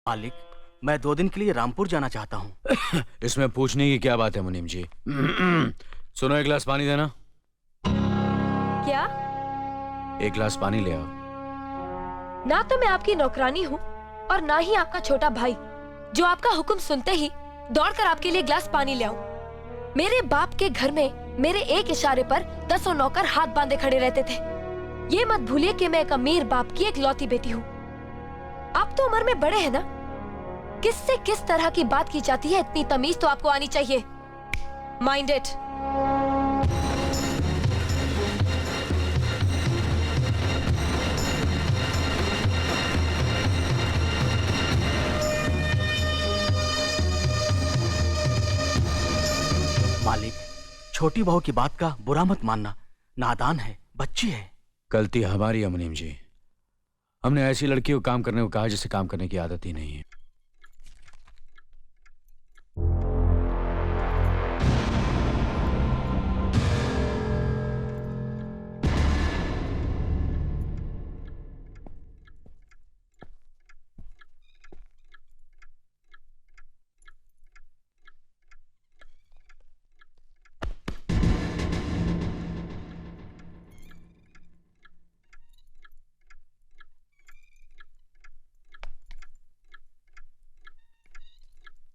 मालिक, मैं 2 दिन के लिए रामपुर जाना चाहता हूँ। इसमें पूछने की क्या बात है मुनीम जी? सुनो, 1 गिलास पानी देना। क्या? 1 गिलास पानी ले आओ। ना तो मैं आपकी नौकरानी हूँ और ना ही आपका छोटा भाई जो आपका हुक्म सुनते ही दौड़कर आपके लिए गिलास पानी ले आऊं। मेरे बाप के घर में मेरे एक इशारे पर 10 नौकर हाथ बांधे खड़े रहते थे। ये मत भूलिए कि मैं एक अमीर बाप की एक लौती बेटी हूँ। आप तो उम्र में बड़े हैं ना, किससे किस तरह की बात की जाती है इतनी तमीज तो आपको आनी चाहिए। Mind it. मालिक, छोटी बहू की बात का बुरा मत मानना, नादान है, बच्ची है। गलती हमारी है मुनीम जी। हमने ऐसी लड़की को काम करने को कहा जिसे काम करने की आदत ही नहीं है।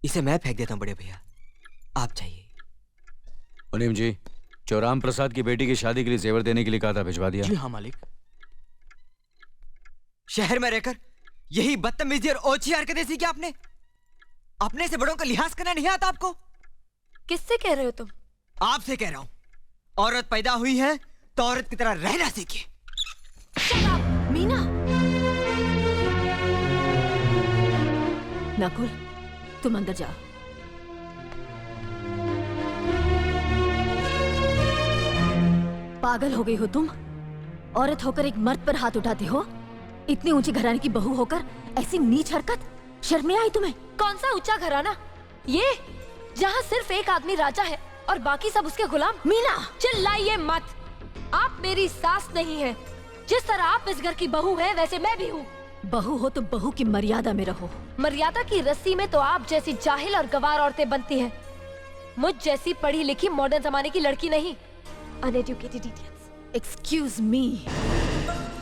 इसे मैं फेंक देता हूं बड़े भैया, आप चाहिए। मुनीम जी, जो राम प्रसाद की बेटी की शादी के लिए जेवर देने के लिए कहा था, भिजवा दिया? जी हाँ मालिक। शहर में रहकर यही बदतमीजी और ओछी हरकतें सीखी आपने? अपने से बड़ों का लिहाज करना नहीं आता आपको? किससे कह रहे हो तुम? आपसे कह रहा हूं। औरत पैदा हुई है तो औरत की तरह रहना सीखिए। मीना। नकुल, तुम अंदर जाओ। पागल हो गई हो तुम? औरत होकर एक मर्द पर हाथ उठाती हो? इतनी ऊंची घराने की बहू होकर ऐसी नीच हरकत, शर्म नहीं आई तुम्हें? कौन सा ऊंचा घराना? ये जहाँ सिर्फ एक आदमी राजा है और बाकी सब उसके गुलाम। मीना, चिल्लाइए मत। आप मेरी सास नहीं है। जिस तरह आप इस घर की बहू है वैसे मैं भी हूँ। बहू हो तो बहू की मर्यादा में रहो। मर्यादा की रस्सी में तो आप जैसी जाहिल और गवार औरतें बनती हैं। मुझ जैसी पढ़ी लिखी मॉडर्न जमाने की लड़की नहीं। Uneducated idiots. Excuse me.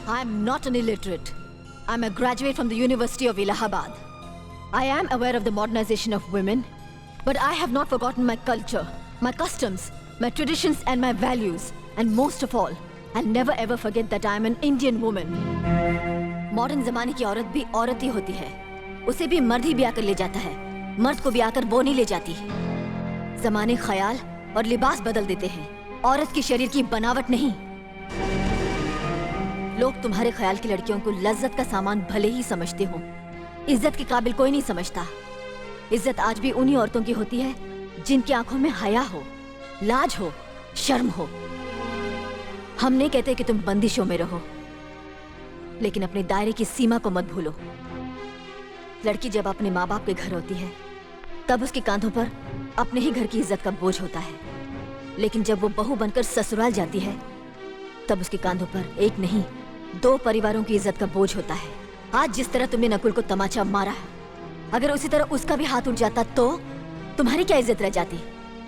I am not an illiterate. I am a graduate from the University of Allahabad. I am aware of the modernization of women, but I have not forgotten my culture, my customs, my traditions and my values. And most of all, I'll never ever forget that I am an Indian woman. Modern जमाने की औरत भी औरत ही होती है। उसे भी मर्द ही ब्याह कर ले जाता है, मर्द को ब्याह कर वो नहीं ले जाती। जमाने ख्याल और लिबास बदल देते हैं, औरत की शरीर की बनावट नहीं। लोग तुम्हारे ख्याल की लड़कियों को लज्जत का सामान भले ही समझते हो, इज्जत के काबिल कोई नहीं समझता। इज्जत आज भी उन्हीं औरतों की होती है जिनकी आंखों में हया हो, लाज हो, शर्म हो। हम नहीं कहते कि तुम बंदिशों में रहो, लेकिन अपने दायरे की सीमा को मत भूलो। लड़की जब अपने माँ बाप के घर होती है तब उसके कांधों पर अपने ही घर की इज्जत का बोझ होता है, लेकिन जब वो बहू बनकर ससुराल जाती है तब उसके कांधों पर एक नहीं 2 परिवारों की इज्जत का बोझ होता है। आज जिस तरह तुमने नकुल को तमाचा मारा, अगर उसी तरह उसका भी हाथ उठ जाता तो तुम्हारी क्या इज्जत रह जाती?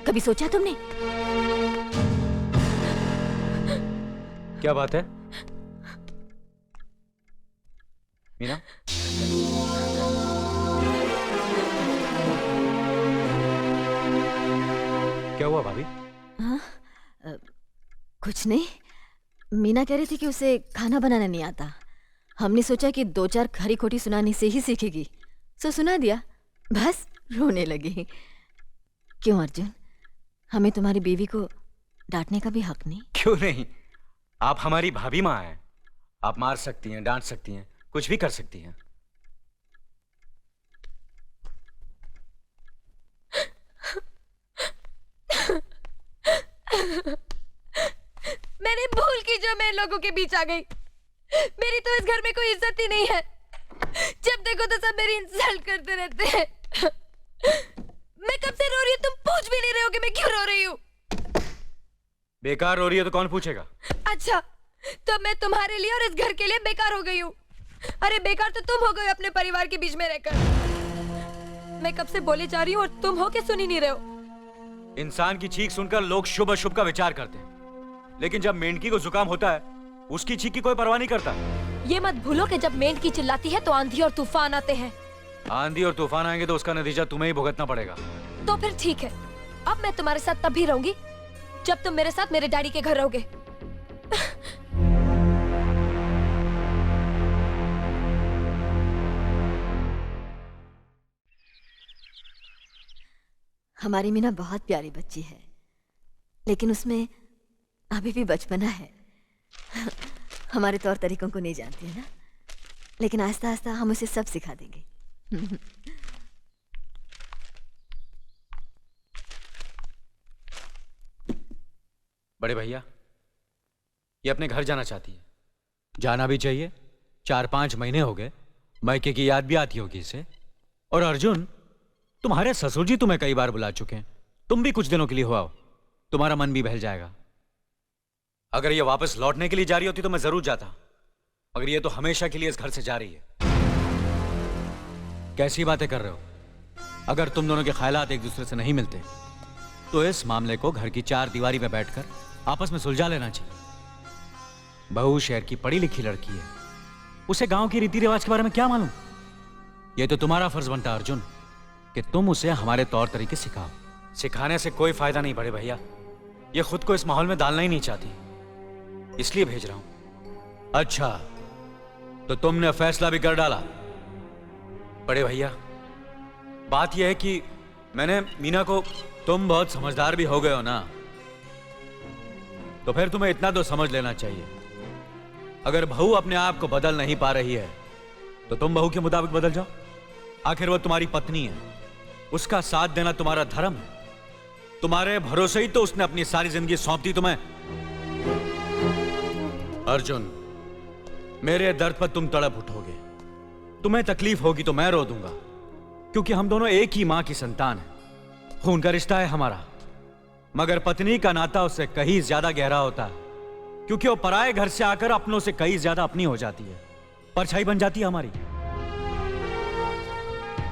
कभी सोचा तुमने? क्या बात है मीना? क्या हुआ भाभी? हाँ, कुछ नहीं। मीना कह रही थी कि उसे खाना बनाना नहीं आता। हमने सोचा कि 2-4 खरी खोटी सुनाने से ही सीखेगी, सो सुना दिया। बस रोने लगी। क्यों अर्जुन, हमें तुम्हारी बीवी को डांटने का भी हक नहीं? क्यों नहीं, आप हमारी भाभी माँ हैं। आप मार सकती हैं, डांट सकती हैं, कुछ भी कर सकती हैं। मैंने भूल की जो मैं इन लोगों के बीच आ गई। मेरी तो इस घर में कोई इज्जत ही नहीं है। जब देखो तो सब मेरी इंसल्ट करते रहते हैं। मैं कब से रो रही हूँ, तुम पूछ भी नहीं रहे हो कि मैं क्यों रो रही हूँ। बेकार रो रही है तो कौन पूछेगा? अच्छा, तो मैं तुम्हारे लिए और इस घर के लिए बेकार हो गई हूँ। अरे बेकार तो तुम हो गए अपने परिवार के बीच में रहकर। मैं कब से बोले जा रही हूँ और तुम हो के सुन ही नहीं रहे हो। इंसान की चीख सुनकर लोग शुभ अशुभ का विचार करते हैं, लेकिन जब मेंढकी को जुकाम होता है उसकी चीख की कोई परवाह नहीं करता। ये मत भूलो कि जब मेंढकी चिल्लाती है तो आंधी और तूफान आते हैं। आंधी और तूफान आएंगे तो उसका नतीजा तुम्हें ही भुगतना पड़ेगा। तो फिर ठीक है, अब मैं तुम्हारे साथ तब भी रहूंगी जब तुम मेरे साथ मेरे डैडी के घर रहोगे। हमारी मीना बहुत प्यारी बच्ची है, लेकिन उसमें अभी भी बचपना है। हमारे तौर तरीकों को नहीं जानती है ना, लेकिन आहिस्ता आहिस्ता हम उसे सब सिखा देंगे। बड़े भैया, ये अपने घर जाना चाहती है। जाना भी चाहिए, 4-5 महीने हो गए, मायके की याद भी आती होगी इसे। और अर्जुन, तुम्हारे ससुर जी तुम्हें कई बार बुला चुके हैं, तुम भी कुछ दिनों के लिए हो आओ, तुम्हारा मन भी बहल जाएगा। अगर ये वापस लौटने के लिए जा रही होती तो मैं जरूर जाता, मगर ये तो हमेशा के लिए इस घर से जा रही है। कैसी बातें कर रहे हो? अगर तुम दोनों के ख्यालात एक दूसरे से नहीं मिलते तो इस मामले को घर की 4 दीवारी में बैठकर आपस में सुलझा लेना चाहिए। बहू शहर की पढ़ी लिखी लड़की है, उसे गांव के रीति रिवाज के बारे में क्या मालूम? यह तो तुम्हारा फर्ज बनता अर्जुन कि तुम उसे हमारे तौर तरीके सिखाओ। सिखाने से कोई फायदा नहीं बड़े भैया, ये खुद को इस माहौल में डालना ही नहीं चाहती, इसलिए भेज रहा हूं। अच्छा, तो तुमने फैसला भी कर डाला? बड़े भैया, बात यह है कि मैंने मीना को, तुम बहुत समझदार भी हो गए हो ना, तो फिर तुम्हें इतना तो समझ लेना चाहिए, अगर बहू अपने आप को बदल नहीं पा रही है तो तुम बहू के मुताबिक बदल जाओ। आखिर वो तुम्हारी पत्नी है, उसका साथ देना तुम्हारा धर्म है। तुम्हारे भरोसे ही तो उसने अपनी सारी जिंदगी सौंप दी तुम्हें। अर्जुन, मेरे दर्द पर तुम तड़प उठोगे, तुम्हें तकलीफ होगी तो मैं रो दूंगा, क्योंकि हम दोनों एक ही मां की संतान हैं, खून का रिश्ता है हमारा। मगर पत्नी का नाता उससे कहीं ज्यादा गहरा होता है, क्योंकि वो पराये घर से आकर अपनों से कहीं ज्यादा अपनी हो जाती है, परछाई बन जाती है हमारी।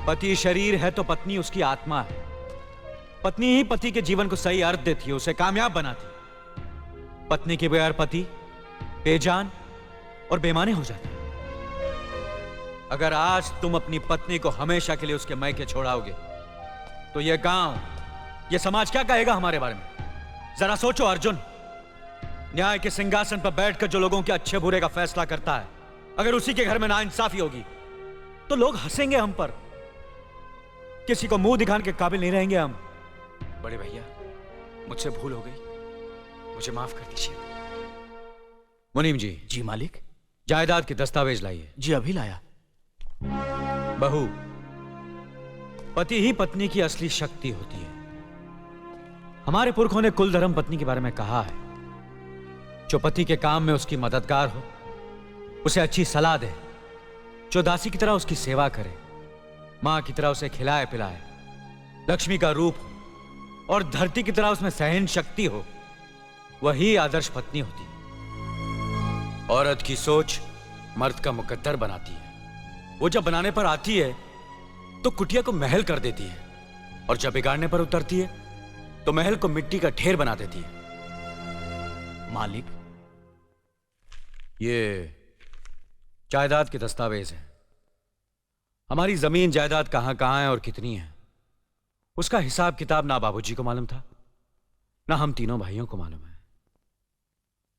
पति शरीर है तो पत्नी उसकी आत्मा है। पत्नी ही पति के जीवन को सही अर्थ देती है, उसे कामयाब बनाती है। पत्नी के बगैर पति बेजान और बेमाने हो जाते हैं। अगर आज तुम अपनी पत्नी को हमेशा के लिए उसके मायके छोड़ाओगे तो यह गांव, यह समाज क्या कहेगा हमारे बारे में? जरा सोचो अर्जुन, न्याय के सिंहासन पर बैठकर जो लोगों के अच्छे बुरे का फैसला करता है, अगर उसी के घर में नाइंसाफी होगी तो लोग हंसेंगे हम पर, किसी को मुंह दिखाने के काबिल नहीं रहेंगे हम। बड़े भैया, मुझसे भूल हो गई, मुझे माफ कर दीजिए। मुनीम जी। जी मालिक। जायदाद के दस्तावेज लाइए। जी अभी लाया। बहू, पति ही पत्नी की असली शक्ति होती है। हमारे पुरखों ने कुल धर्म पत्नी के बारे में कहा है, जो पति के काम में उसकी मददगार हो, उसे अच्छी सलाह दे, जो दासी की तरह उसकी सेवा करे, मां की तरह उसे खिलाए पिलाए, लक्ष्मी का रूप हो और धरती की तरह उसमें सहन शक्ति हो, वही आदर्श पत्नी होती है। औरत की सोच मर्द का मुकद्दर बनाती है। वो जब बनाने पर आती है तो कुटिया को महल कर देती है, और जब बिगाड़ने पर उतरती है तो महल को मिट्टी का ढेर बना देती है। मालिक, ये जायदाद के दस्तावेज हैं। हमारी जमीन जायदाद कहां कहां है और कितनी है, उसका हिसाब किताब ना बाबूजी को मालूम था, ना हम तीनों भाइयों को मालूम है।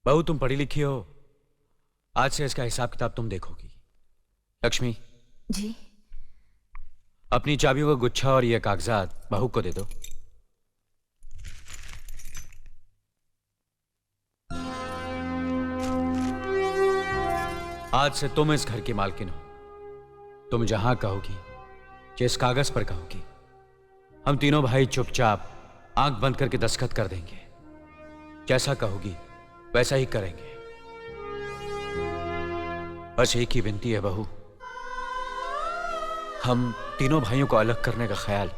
बहू, तुम पढ़ी लिखी हो, आज से इसका हिसाब किताब तुम देखोगी। लक्ष्मी जी। अपनी चाबियों का गुच्छा और ये कागजात बहू को दे दो। आज से तुम इस घर की मालकिन हो। तुम जहां कहोगी, जिस कागज पर कहोगी, हम तीनों भाई चुपचाप आंख बंद करके दस्तखत कर देंगे। जैसा कहोगी वैसा ही करेंगे। बस एक ही विनती है बहू, हम तीनों भाइयों को अलग करने का ख्याल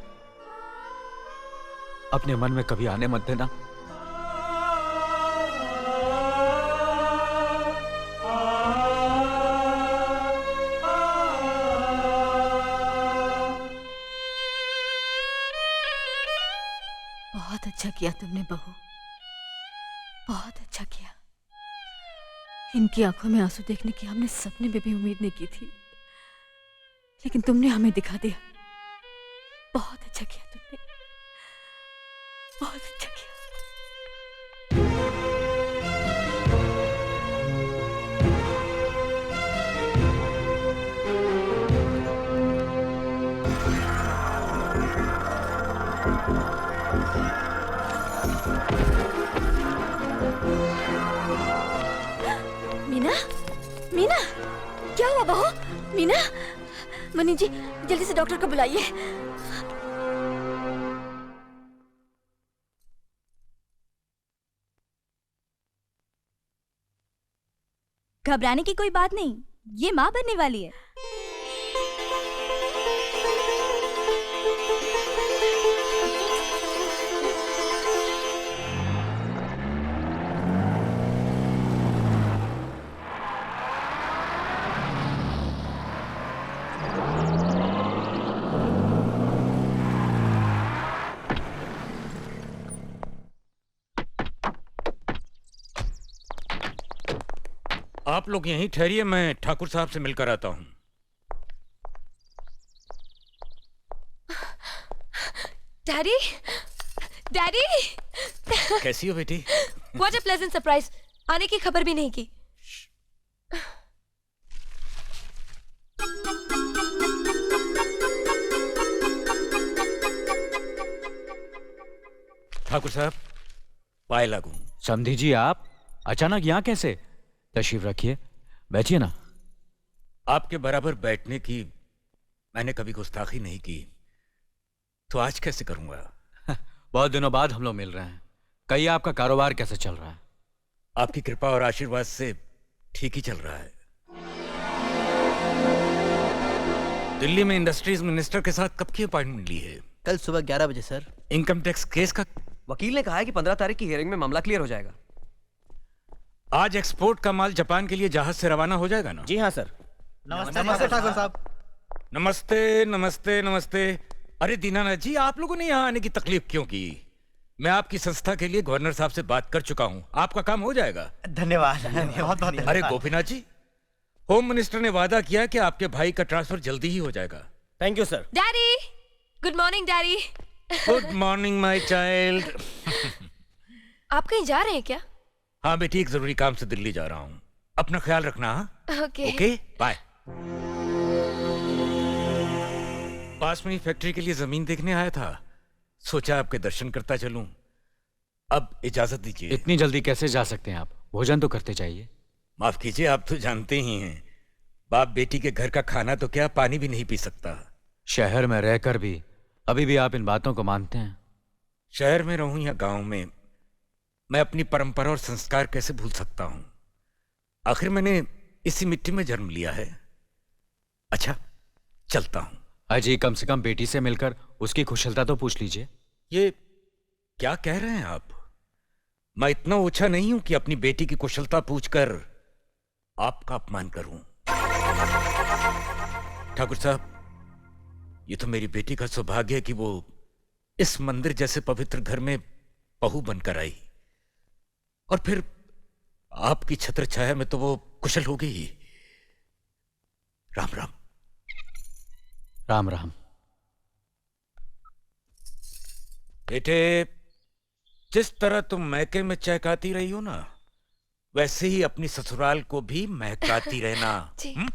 अपने मन में कभी आने मत देना। अच्छा किया तुमने बहू, बहुत अच्छा किया। इनकी आंखों में आंसू देखने की हमने सपने में भी उम्मीद नहीं की थी, लेकिन तुमने हमें दिखा दिया। बहुत अच्छा किया तुमने, बहुत अच्छा किया। मीना, मीना, क्या हुआ बहू? मीना, मनी जी जल्दी से डॉक्टर को बुलाइए। घबराने की कोई बात नहीं, ये माँ बनने वाली है। आप लोग यहीं ठहरिए, मैं ठाकुर साहब से मिलकर आता हूँ। डैडी, डैडी, कैसी हो बेटी? What a pleasant surprise. आने की खबर भी नहीं की। ठाकुर साहब, पाए लागू। समधी जी, आप अचानक यहाँ कैसे? तशरीफ रखिए, बैठिए ना। आपके बराबर बैठने की मैंने कभी गुस्ताखी नहीं की, तो आज कैसे करूंगा? बहुत दिनों बाद हम लोग मिल रहे हैं। कहिए, आपका कारोबार कैसे चल रहा है? आपकी कृपा और आशीर्वाद से ठीक ही चल रहा है। दिल्ली में इंडस्ट्रीज मिनिस्टर के साथ कब की अपॉइंटमेंट ली है? कल सुबह 11 बजे सर। इनकम टैक्स केस का वकील ने कहा है कि 15 तारीख की हियरिंग में मामला क्लियर हो जाएगा। आज एक्सपोर्ट का माल जापान के लिए जहाज से रवाना हो जाएगा ना? जी हाँ सर। नमस्ते ठाकुर साहब। नमस्ते नमस्ते नमस्ते। अरे दीनानाथ जी, आप लोगों ने यहाँ आने की तकलीफ क्यों की? मैं आपकी संस्था के लिए गवर्नर साहब से बात कर चुका हूँ, आपका काम हो जाएगा। धन्यवाद, बहुत बहुत। अरे गोपीनाथ जी, होम मिनिस्टर ने वादा किया कि आपके भाई का ट्रांसफर जल्दी ही हो जाएगा। Thank you sir. Daddy, good morning daddy. Good morning my child. आप कहीं जा रहे हैं क्या? हाँ बेटी, एक जरूरी काम से दिल्ली जा रहा हूँ। अपना ख्याल रखना। हाँ ओके। Okay, bye. पास में ही फैक्ट्री के लिए जमीन देखने आया था, सोचा आपके दर्शन करता चलूं। अब इजाजत दीजिए। इतनी जल्दी कैसे जा सकते हैं आप? भोजन तो करते चाहिए। माफ कीजिए, आप तो जानते ही हैं, बाप बेटी के घर का खाना तो क्या, पानी भी नहीं पी सकता। शहर में रहकर भी अभी भी आप इन बातों को मानते हैं? शहर में रहूं या गांव में, मैं अपनी परंपरा और संस्कार कैसे भूल सकता हूं? आखिर मैंने इसी मिट्टी में जन्म लिया है। अच्छा, चलता हूं। अजी, कम से कम बेटी से मिलकर उसकी कुशलता तो पूछ लीजिए। ये क्या कह रहे हैं आप? मैं इतना ऊंचा नहीं हूं कि अपनी बेटी की कुशलता पूछकर आपका अपमान करूं। ठाकुर साहब, ये तो मेरी बेटी का सौभाग्य है कि वो इस मंदिर जैसे पवित्र घर में बहू बनकर आई, और फिर आपकी छत्र छाया में तो वो कुशल हो गई। राम राम। राम राम। बेटे, जिस तरह तुम मैके में चहकाती रही हो ना, वैसे ही अपनी ससुराल को भी महकाती रहना। जी। हुँ?